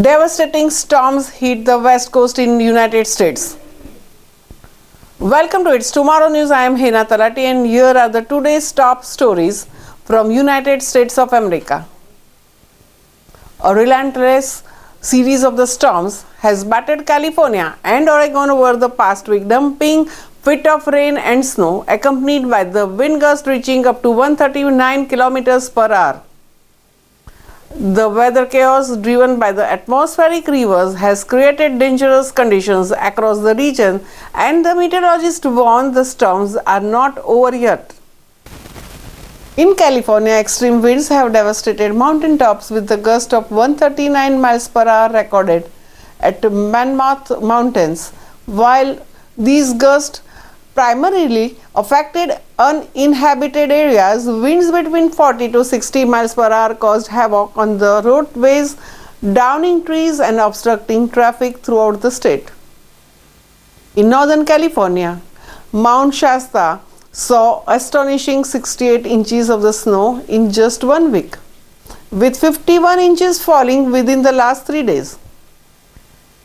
Devastating storms hit the west coast in United States. Welcome to It's Tomorrow News. I am Hena Talati and here are the today's top stories from United States of America. A relentless series of the storms has battered California and Oregon over the past week, dumping feet of rain and snow, accompanied by the wind gusts reaching up to 139 kilometers per hour. The weather chaos driven by the atmospheric rivers has created dangerous conditions across the region, and the meteorologists warn the storms are not over yet. In California, extreme winds have devastated mountaintops with the gust of 139 miles per hour recorded at Mammoth Mountains. While these gusts primarily affected uninhabited areas, winds between 40 to 60 miles per hour caused havoc on the roadways, downing trees and obstructing traffic throughout the state. In Northern California, Mount Shasta saw astonishing 68 inches of the snow in just 1 week, with 51 inches falling within the last 3 days.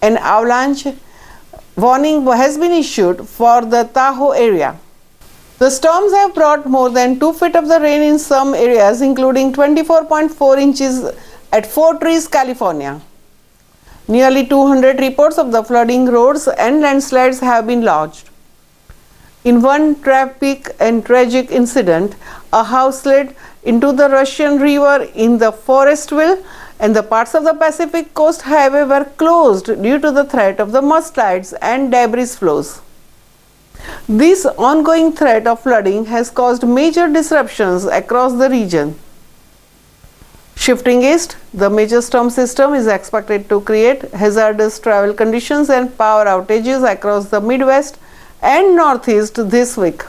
An avalanche warning has been issued for the Tahoe area. The storms have brought more than 2 feet of the rain in some areas, including 24.4 inches at Fort Reese, California. Nearly 200 reports of the flooding, roads and landslides have been lodged. In one tragic and tragic incident, a house slid into the Russian River in the Forestville, and the parts of the Pacific Coast Highway were closed due to the threat of the mudslides and debris flows. This ongoing threat of flooding has caused major disruptions across the region. Shifting east, the major storm system is expected to create hazardous travel conditions and power outages across the Midwest and Northeast this week.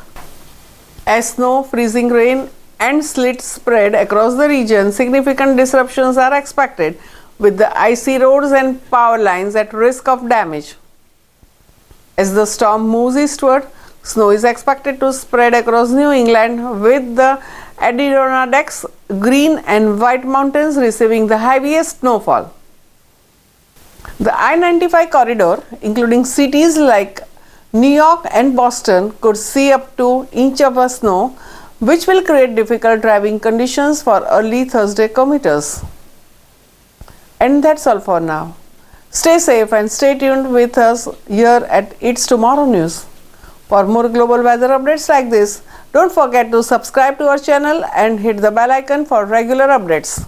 As snow, freezing rain and sleet spread across the region, significant disruptions are expected, with the icy roads and power lines at risk of damage. As the storm moves eastward, snow is expected to spread across New England, with the Adirondacks, Green and White Mountains receiving the heaviest snowfall. The I-95 corridor, including cities like New York and Boston, could see up to an inch of snow, which will create difficult driving conditions for early Thursday commuters. And that's all for now. Stay safe and stay tuned with us here at It's Tomorrow News. For more global weather updates like this, don't forget to subscribe to our channel and hit the bell icon for regular updates.